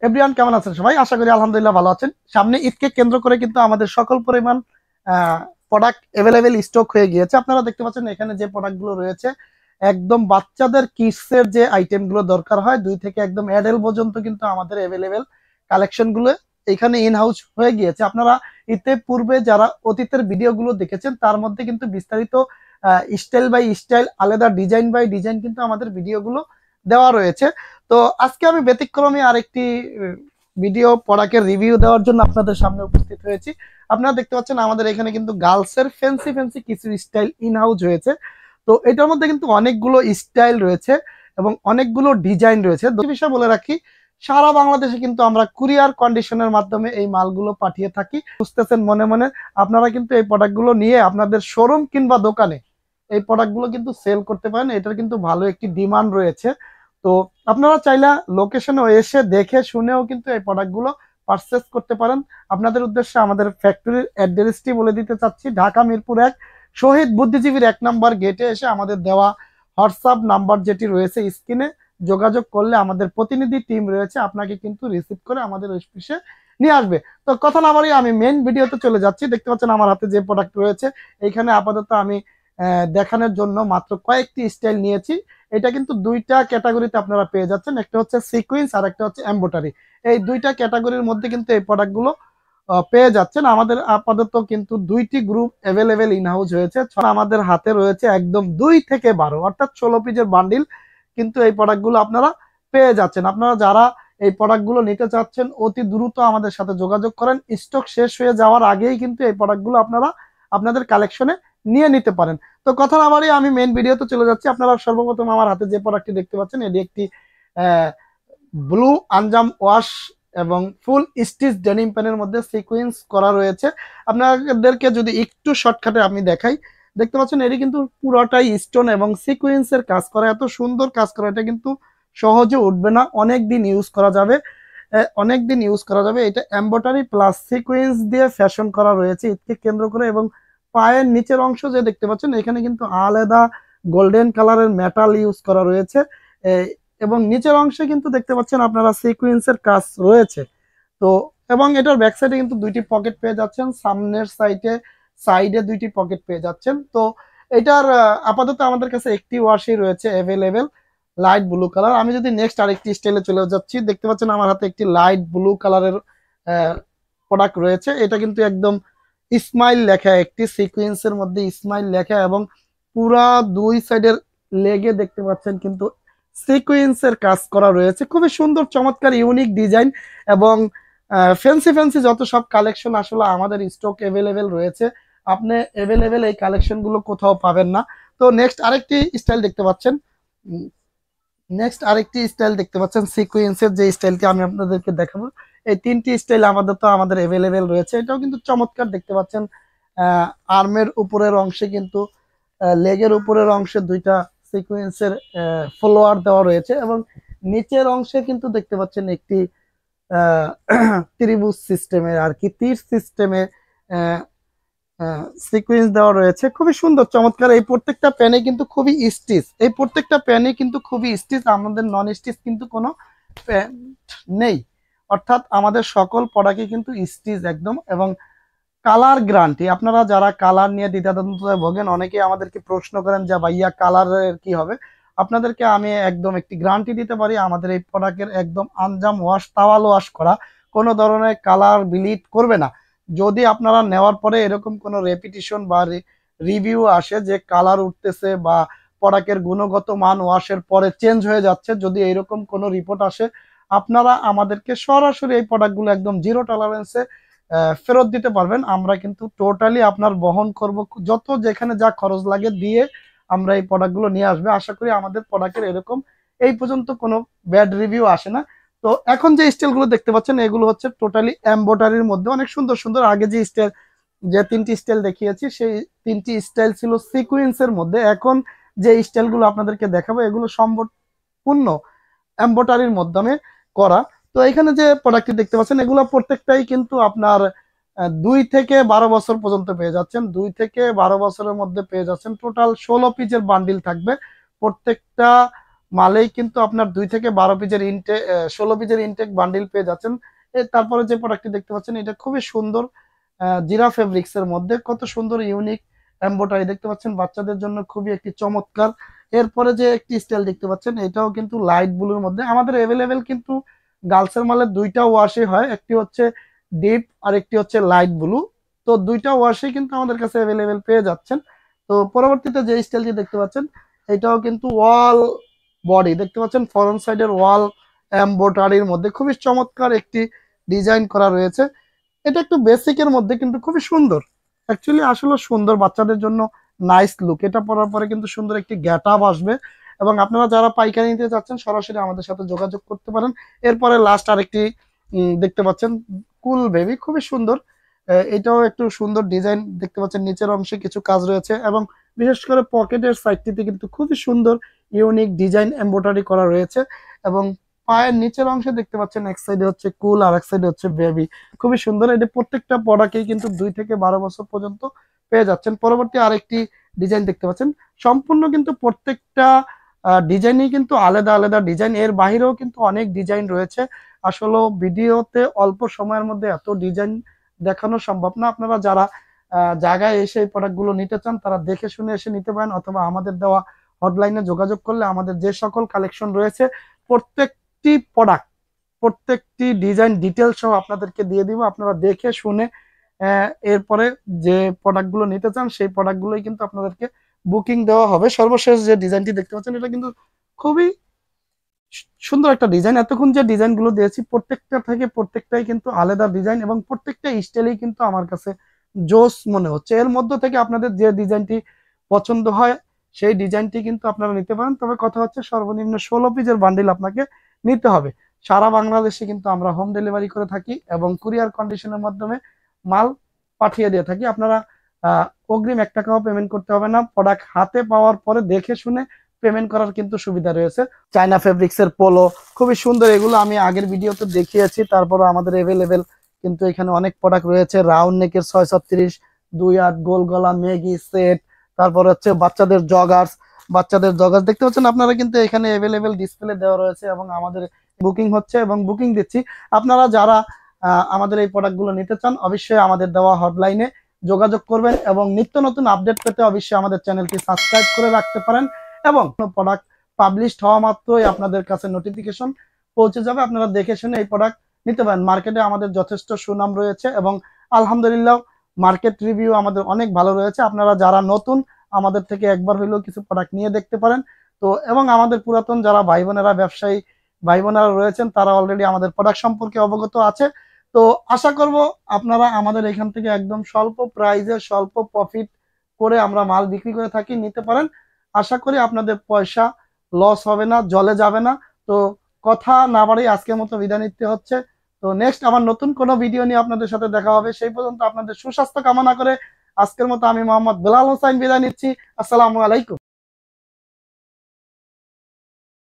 Everyone, কেমন আছেন সবাই? আশা করি আলহামদুলিল্লাহ ভালো আছেন। সামনে ঈদকে কেন্দ্র করে কিন্তু আমাদের সকল পরিমাণ প্রোডাক্ট অ্যাভেলেবেল স্টক হয়ে গিয়েছে। আপনারা দেখতে পাচ্ছেন এখানে যে প্রোডাক্টগুলো রয়েছে, একদম বাচ্চাদের কিডসের যে আইটেমগুলো দরকার হয় 2 থেকে একদম অ্যাডাল্ট পর্যন্ত কিন্তু আমাদের অ্যাভেলেবেল কালেকশনগুলো এখানে ইন হাউস হয়ে গিয়েছে। আপনারা ইতে পূর্বে যারা অতীতের ভিডিওগুলো দেখেছেন তার মধ্যে কিন্তু বিস্তারিত স্টাইল বাই স্টাইল, আলাদা ডিজাইন বাই ডিজাইন কিন্তু আমাদের ভিডিওগুলো দেওয়া রয়েছে। তো আজকে আমি ব্যতিক্রমী আরেকটি ভিডিও প্রোডাক্টের রিভিউ দেওয়ার জন্য আপনাদের সামনে উপস্থিত হয়েছি। আপনারা দেখতে পাচ্ছেন আমাদের এখানে কিন্তু গার্লসের ফ্যান্সি ফ্যান্সি কিছু স্টাইল ইন হাউস হয়েছে। তো এটার মধ্যে কিন্তু অনেকগুলো স্টাইল রয়েছে এবং অনেকগুলো ডিজাইন রয়েছে। দুটি বিষয় বলে রাখি, সারা বাংলাদেশে কিন্তু আমরা কুরিয়ার কন্ডিশনের মাধ্যমে এই মালগুলো পাঠিয়ে থাকি। বুঝতেছেন মনে মনে, আপনারা কিন্তু এই প্রোডাক্টগুলো নিয়ে আপনাদের শোরুম কিংবা দোকানে এই প্রোডাক্টগুলো কিন্তু সেল করতে পারেন। এটার কিন্তু ভালো একটি ডিমান্ড রয়েছে। তো আপনারা চাইলে লোকেশনে এসে দেখে শুনেও কিন্তু এই প্রোডাক্টগুলো পারচেস করতে পারেন। আপনাদের উদ্দেশ্যে আমাদের ফ্যাক্টরির অ্যাড্রেসটি বলে দিতে চাচ্ছি। ঢাকা মিরপুর 1 শহীদ বুদ্ধিজীবীর 1 নম্বর গেটে এসে আমাদের দেওয়া হোয়াটসঅ্যাপ নাম্বার যেটি রয়েছে স্ক্রিনে যোগাযোগ করলে আমাদের প্রতিনিধি টিম রয়েছে, আপনাকে কিন্তু রিসিভ করে আমাদের অফিসে নিয়ে আসবে। তো কথা না বাড়িয়ে আমি মেইন ভিডিওতে চলে যাচ্ছি। দেখতে পাচ্ছেন আমার হাতে যে প্রোডাক্ট রয়েছে, এইখানে আপাতত আমি দেখানোর জন্য মাত্র কয়েকটি স্টাইল নিয়েছি। এটা কিন্তু দুইটা ক্যাটাগরিতে আপনারা পেয়ে যাচ্ছেন, একটা হচ্ছে সিকোয়েন্স আর একটা হচ্ছে এমব্রয়ডারি। এই দুইটা ক্যাটাগরির মধ্যে কিন্তু এই প্রোডাক্টগুলো পেয়ে যাচ্ছেন। আমাদের আপাতত কিন্তু 2টি গ্রুপ অ্যাভেলেবেল ইন হাউস হয়েছে। আমাদের হাতে রয়েছে একদম 2 থেকে 12 অর্থাৎ 16 পিসের বান্ডিল কিন্তু এই প্রোডাক্টগুলো আপনারা পেয়ে যাচ্ছেন। আপনারা যারা এই প্রোডাক্টগুলো নিতে চাচ্ছেন অতি দ্রুত আমাদের সাথে যোগাযোগ করেন। স্টক শেষ হয়ে যাওয়ার আগেই কিন্তু এই প্রোডাক্টগুলো আপনারা আপনাদের কালেকশনে নিয়ে নিতে পারেন। তো কথা না বাড়িয়ে আমি মেইন ভিডিওতে চলে যাচ্ছি। আপনারা সর্বপ্রথম আমার হাতে যে প্রোডাক্টটি দেখতে পাচ্ছেন, এটি একটি ব্লু আনজাম ওয়াশ এবং ফুল স্টিচ ডেনিম প্যানের মধ্যে সিকোয়েন্স করা রয়েছে। আপনাদেরকে যদি একটু শর্টকাটে আমি দেখাই, দেখতে পাচ্ছেন এটি কিন্তু পুরোটাই স্টোন এবং সিকোয়েন্সের কাজ করা। এত সুন্দর কাজ করা, এটা কিন্তু সহজে উঠবে না, অনেক দিন ইউজ করা যাবে, অনেক দিন ইউজ করা যাবে। এটা এমব্রয়ডারি প্লাস সিকোয়েন্স দিয়ে ফ্যাশন করা রয়েছে ঈদকে কেন্দ্র করে। এবং পায়ের নিচের অংশ যে দেখতে পাচ্ছেন এখানে কিন্তু আলাদা গোল্ডেন কালারের মেটাল ইউজ করা রয়েছে এবং নিচের অংশে কিন্তু দেখতে পাচ্ছেন আপনারা সিকোয়েন্সের কাজ রয়েছে। তো এবং এটার ব্যাক সাইডে কিন্তু 2টি পকেট পেয়ে যাচ্ছেন, সামনের সাইডে 2টি পকেট পেয়ে যাচ্ছেন। তো এটার আপাতত আমাদের কাছে একটি ওয়াশই রয়েছে অ্যাভেলেবেল, লাইট ব্লু কালার। আমি যদি নেক্সট আরেকটি স্টাইলে চলে যাচ্ছি, দেখতে পাচ্ছেন আমার হাতে একটি লাইট ব্লু কালারের প্রোডাক্ট রয়েছে। এটা কিন্তু একদম স্মাইল লেখা, একটি সিকোয়েন্সের মধ্যে স্মাইল লেখা এবং পুরা 2 সাইডের লেগে দেখতে পাচ্ছেন কিন্তু সিকোয়েন্সের কাজ করা রয়েছে। খুবই সুন্দর চমৎকার ইউনিক ডিজাইন এবং ফ্যান্সি ফ্যান্সি যত সব কালেকশন আসলে আমাদের স্টক অ্যাভেলেবেল রয়েছে। আপনি অ্যাভেলেবেল এই কালেকশনগুলো কোথাও পাবেন না। তো নেক্সট আরেকটি স্টাইল দেখতে পাচ্ছেন, সিকোয়েন্সের যে স্টাইলটি আমি আপনাদেরকে দেখাবো। এই 3টি স্টাইল আমাদের অ্যাভেলেবেল রয়েছে। এটাও কিন্তু চমৎকার দেখতে পাচ্ছেন। আর্মের উপরের অংশে কিন্তু লেগের উপরের অংশে 2টা সিকোয়েন্সের ফলোয়ার দেওয়া রয়েছে এবং নিচের অংশে কিন্তু দেখতে পাচ্ছেন একটি ত্রিভুজ সিস্টেমের আর কি তীর সিস্টেমে সিকোয়েন্স দেওয়া রয়েছে। খুবই সুন্দর চমৎকার। এই প্রত্যেকটা প্যানে কিন্তু খুবই স্টিচ, আমাদের নন স্টিচ কিন্তু কোনো প্যান্ট নেই। অর্থাৎ আমাদের সকল প্রোডাক্টই কিন্তু স্টিচ একদম এবং কালার গ্যারান্টি। আপনারা যারা কালার নিয়ে দ্বিধাদ্বন্দ্বে ভোগেন, অনেকেই আমাদেরকে প্রশ্ন করেন যে ভাইয়া কালারের কি হবে, আপনাদেরকে আমি একদম একটি গ্যারান্টি দিতে পারি, আমাদের এই প্রোডাক্টের একদম আনজাম ওয়াশ, তাওয়াল ওয়াশ করা, কোনো ধরনের কালার ব্লিড করবে না। যদি আপনারা নেওয়ার পরে এরকম কোনো রেপিটিশন বা রিভিউ আসে যে কালার উঠতেছে বা প্রোডাক্টের গুণগত মান ওয়াশের পরে চেঞ্জ হয়ে যাচ্ছে, যদি এরকম কোনো রিপোর্ট আসে, আপনারা আমাদেরকে সরাসরি এই প্রোডাক্টগুলো একদম জিরো টলারেন্সে ফেরত দিতে পারবেন। আমরা কিন্তু টোটালি আপনার বহন করব, যত যেখানে যা খরচ লাগে দিয়ে আমরা এই প্রোডাক্টগুলো নিয়ে আসবে। আশা করি আমাদের প্রোডাক্টের এরকম এই পর্যন্ত কোনো ব্যাড রিভিউ আসে না। তো এখন যে স্টাইলগুলো দেখতে পাচ্ছেন এগুলো হচ্ছে টোটালি এমব্রয়ডারির মধ্যে অনেক সুন্দর সুন্দর। আগে যে 3টি স্টাইল দেখিয়েছি সেই 3টি স্টাইল ছিল সিকোয়েন্সের মধ্যে। এখন যে স্টাইলগুলো আপনাদেরকে দেখাবো এগুলো সম্পূর্ণ এমব্রয়ডারির মাধ্যমে করা। তো এখানে যে প্রোডাক্টটি দেখতে পাচ্ছেন এগুলো প্রত্যেকটাই কিন্তু আপনার 2 থেকে 12 বছর পর্যন্ত পেয়ে যাচ্ছেন। 2 থেকে 12 বছরের মধ্যে পেয়ে যাচ্ছেন। টোটাল 16 পিসের বান্ডিল থাকবে। প্রত্যেকটা মালেই কিন্তু আপনার 2 থেকে 12 পিসের ইনটেক 16 পিসের ইনটেক বান্ডিল পেয়ে যাচ্ছেন। তারপরে যে প্রোডাক্টটি দেখতে পাচ্ছেন এটা খুবই সুন্দর, জিরা ফেব্রিক্স এর মধ্যে কত সুন্দর ইউনিক এমব্রয়ডারি দেখতে পাচ্ছেন, বাচ্চাদের জন্য খুবই একটি চমৎকার। এরপরে যে একটি স্টাইল দেখতে পাচ্ছেন এটাও কিন্তু লাইট ব্লুর মধ্যে আমাদের অ্যাভেলেবেল, কিন্তু গার্লসের মালে দুইটা ওয়াশই হয়, একটি হচ্ছে ডিপ আর একটি হচ্ছে লাইট ব্লু। তো দুইটা ওয়াশই কিন্তু আমাদের কাছে অ্যাভেলেবেল পেয়ে যাচ্ছেন। তো পরবর্তীতে যে স্টাইলটি দেখতে পাচ্ছেন এটাও কিন্তু ওয়াল বডি দেখতে পাচ্ছেন, ফরন্ট সাইডের ওয়াল এমব্রয়ডারির মধ্যে খুবই চমৎকার একটি ডিজাইন করা রয়েছে। এটা একটু বেসিকের মধ্যে কিন্তু খুবই সুন্দর, অ্যাকচুয়ালি আসলে সুন্দর, বাচ্চাদের জন্য নাইস লুক। এটা পরার পরে কিন্তু সুন্দর একটি গেট আপ আসবে। এবং আপনারা যারা পাইকারি নিতে চাচ্ছেন সরাসরি আমাদের সাথে যোগাযোগ করতে পারেন। এরপরে লাস্ট আরেকটি দেখতে পাচ্ছেন কুল বেবি, খুবই সুন্দর। এটাও একটু সুন্দর ডিজাইন দেখতে পাচ্ছেন, নিচের অংশে কিছু কাজ রয়েছে এবং বিশেষ করে পকেটের সাইডটিতে কিন্তু খুবই সুন্দর ইউনিক ডিজাইন এমব্রয়ডারি করা রয়েছে। এবং পায়ের নিচের অংশে দেখতে পাচ্ছেন এক সাইডে হচ্ছে কুল আর এক সাইডে হচ্ছে বেবি, খুবই সুন্দর। এটা প্রত্যেকটা প্রোডাক্টেই কিন্তু 2 থেকে 12 বছর পর্যন্ত পেয়ে যাচ্ছেন। পরবর্তী আরেকটি ডিজাইন দেখতে পাচ্ছেন, সম্পূর্ণ কিন্তু প্রত্যেকটা ডিজাইনই কিন্তু আলাদা আলাদা ডিজাইন, এর বাহিরেও কিন্তু অনেক ডিজাইন রয়েছে। আসলে ভিডিওতে অল্প সময়ের মধ্যে এত ডিজাইন দেখানো সম্ভব না। আপনারা যারা জায়গায় এসে এই প্রোডাক্টগুলো নিতে চান তারা দেখে শুনে এসে নিতে পারেন, অথবা আমাদের দেওয়া হটলাইনে যোগাযোগ করলে আমাদের যে সকল কালেকশন রয়েছে প্রত্যেকটি প্রোডাক্ট, প্রত্যেকটি ডিজাইন ডিটেল সহ আপনাদেরকে দিয়ে দিব। আপনারা দেখে শুনে এরপরে যে প্রোডাক্টগুলো নিতে চান সেই প্রোডাক্টগুলোই কিন্তু আপনাদেরকে বুকিং দেওয়া হবে। সর্বশেষ যে ডিজাইনটি দেখতে পাচ্ছেন এটা কিন্তু খুবই সুন্দর একটা ডিজাইন। এতক্ষণ যে ডিজাইনগুলো দিয়েছি প্রত্যেকটা থেকে প্রত্যেকটাই কিন্তু আলাদা ডিজাইন এবং প্রত্যেকটা স্টাইলেই কিন্তু আমার কাছে জোস মনে হচ্ছে। এর মধ্য থেকে আপনাদের যে ডিজাইনটি পছন্দ হয় সেই ডিজাইনটি কিন্তু আপনারা নিতে পারেন। তবে কথা হচ্ছে সর্বনিম্ন 16 পিসের বান্ডিল আপনাকে নিতে হবে। সারা বাংলাদেশে কিন্তু আমরা হোম ডেলিভারি করে থাকি এবং কুরিয়ার কন্ডিশনের মাধ্যমে মাল পাঠিয়ে দিয়ে থাকি। আপনারা অগ্রিম 1 টাকাও পেমেন্ট করতে হবে না, প্রোডাক্ট হাতে পাওয়ার পরে দেখে শুনে পেমেন্ট করার কিন্তু সুবিধা রয়েছে। চায়না ফেব্রিক্স এর পোলো খুবই সুন্দর, এগুলো আমি আগের ভিডিওতে দেখিয়েছি। তারপরে আমাদের এভেলেবেল কিন্তু এখানে অনেক প্রোডাক্ট রয়েছে। রাউন্ড নেকের 636, 2/8 গোল গলা মেগি সেট, তারপর হচ্ছে বাচ্চাদের জগার্স দেখতে পাচ্ছেন আপনারা কিন্তু এখানে এভেলেবেল ডিসপ্লে দেওয়া রয়েছে এবং আমাদের বুকিং হচ্ছে এবং বুকিং দিচ্ছি। আপনারা যারা আমাদের এই প্রোডাক্টগুলো নিতে চান অবশ্যই আমাদের দেওয়া হটলাইনে যোগাযোগ করবেন এবং নিত্য নতুন আপডেট পেতে অবশ্যই আমাদের চ্যানেলটি সাবস্ক্রাইব করে রাখতে পারেন। এবং প্রোডাক্ট পাবলিশড হওয়া মাত্রই আপনাদের কাছে নোটিফিকেশন পৌঁছে যাবে, আপনারা দেখে শুনে এই প্রোডাক্ট নিতে পারেন। মার্কেটে আমাদের যথেষ্ট সুনাম রয়েছে এবং আলহামদুলিল্লাহ মার্কেট রিভিউ আমাদের অনেক ভালো রয়েছে। আপনারা যারা নতুন আমাদের থেকে একবার হইলেও কিছু প্রোডাক্ট নিয়ে দেখতে পারেন। তো এবং আমাদের পুরাতন যারা ভাই বোনেরা ব্যবসায়ী ভাই বোনেরা রয়েছেন তারা অলরেডি আমাদের প্রোডাক্ট সম্পর্কে অবগত আছে। তো আশা করব আপনারা আমাদের এখান থেকে একদম স্বল্প প্রাইসে স্বল্প প্রফিট করে আমরা মাল বিক্রি করে থাকি, নিতে পারেন। আশা করি আপনাদের পয়সা লস হবে না, জলে যাবে না। তো কথা না বাড়িয়ে আজকের মতো বিদায় নিতে হচ্ছে। তো নেক্সট আবার নতুন কোনো ভিডিও নিয়ে আপনাদের সাথে দেখা হবে। সেই পর্যন্ত আপনাদের সুস্বাস্থ্য কামনা করে আজকের মতো আমি মোহাম্মদ বেলাল হোসাইন বিদায় নিচ্ছি। আসসালামু আলাইকুম।